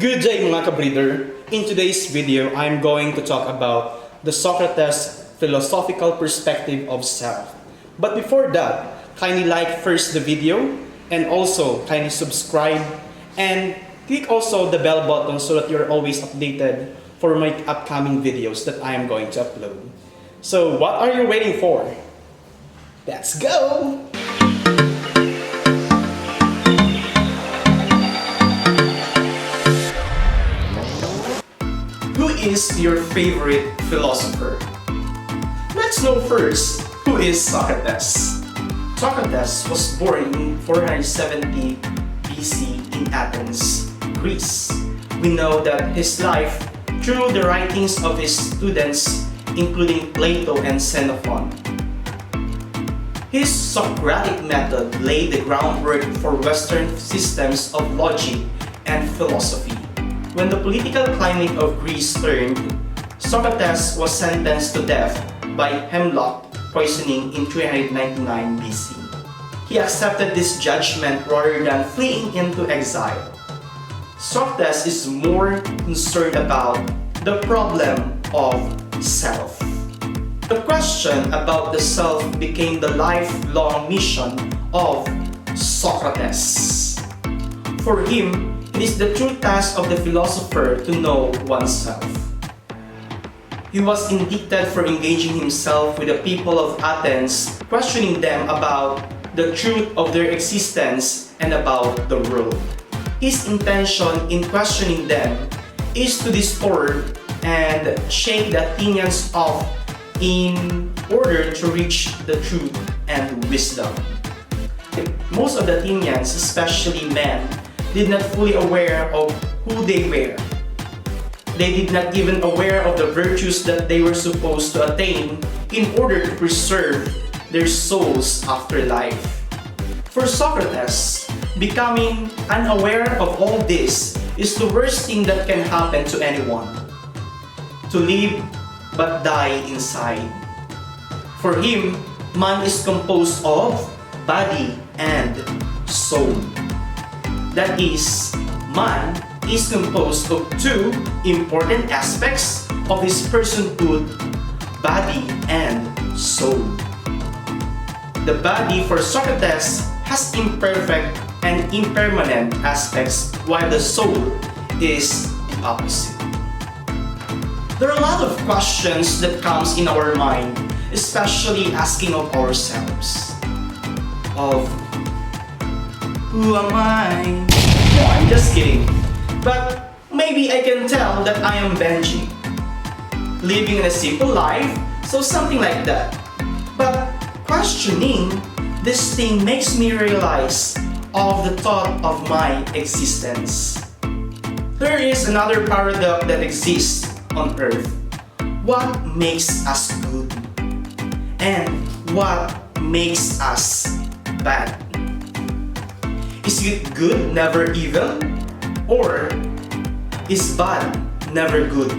Good day mga ka-breeder. In today's video, I'm going to talk about the Socrates philosophical perspective of self. But before that, kindly like first the video and also kindly subscribe and click also the bell button so that you're always updated for my upcoming videos that I am going to upload. So what are you waiting for? Let's go! Who is your favorite philosopher? Let's know first, who is Socrates? Socrates was born in 470 BC in Athens, Greece. We know that his life through the writings of his students, including Plato and Xenophon. His Socratic method laid the groundwork for Western systems of logic and philosophy. When the political climate of Greece turned, Socrates was sentenced to death by hemlock poisoning in 399 BC. He accepted this judgment rather than fleeing into exile. Socrates is more concerned about the problem of self. The question about the self became the lifelong mission of Socrates. For him, it is the true task of the philosopher to know oneself. He was indicted for engaging himself with the people of Athens, questioning them about the truth of their existence and about the world. His intention in questioning them is to disturb and shake the Athenians off in order to reach the truth and wisdom. Most of the Athenians, especially men, did not fully aware of who they were. They did not even aware of the virtues that they were supposed to attain in order to preserve their souls after life. For Socrates, becoming unaware of all this is the worst thing that can happen to anyone. To live but die inside. For him, man is composed of body and soul. That is, man is composed of two important aspects of his personhood, body and soul. The body for Socrates has imperfect and impermanent aspects, while the soul is the opposite. There are a lot of questions that comes in our mind, especially asking of ourselves. Who am I? No, I'm just kidding. But maybe I can tell that I am Benji. Living a simple life, so something like that. But questioning this thing makes me realize of the thought of my existence. There is another paradox that exists on earth. What makes us good? And what makes us bad? Is it good, never evil? Or is bad, never good?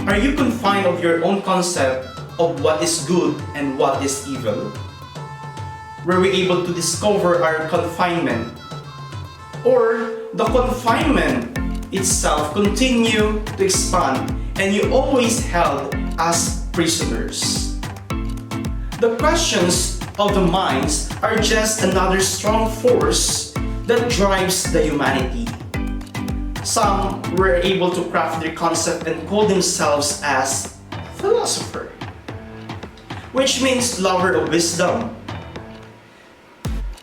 Are you confined of your own concept of what is good and what is evil? Were we able to discover our confinement? Or the confinement itself continue to expand and you always held as prisoners? The questions of the minds are just another strong force that drives the humanity. Some were able to craft their concept and call themselves as philosopher, which means lover of wisdom.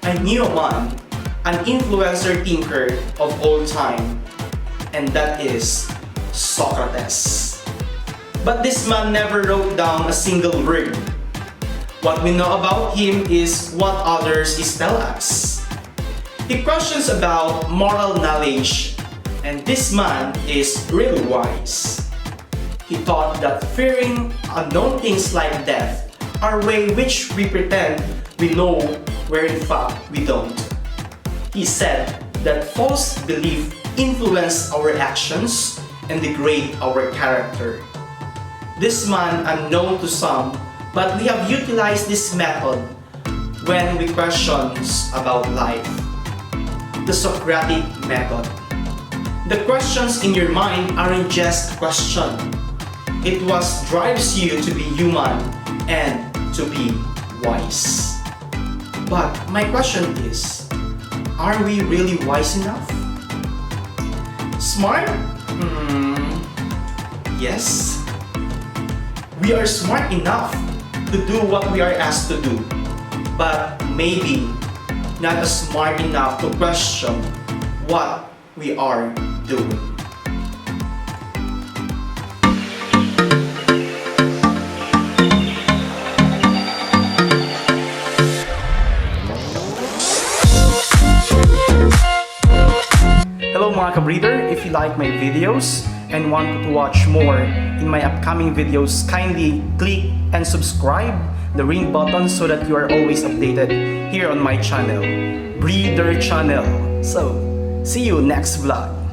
I knew a man, an influencer thinker of all time, and that is Socrates. But this man never wrote down a single word. What we know about him is what others tell us. He questions about moral knowledge, and this man is really wise. He thought that fearing unknown things like death are way which we pretend we know where in fact we don't. He said that false belief influence our actions and degrade our character. This man unknown to some, but we have utilized this method when we questions about life. The Socratic method. The questions in your mind aren't just question. It what drives you to be human and to be wise. But my question is, are we really wise enough? Smart? Yes. We are smart enough to do what we are asked to do, but maybe not as smart enough to question what we are doing. Hello mga ka-breeder, if you like my videos and want to watch more in my upcoming videos, kindly click and subscribe the ring button so that you are always updated here on my channel, Breeder Channel. So, see you next vlog.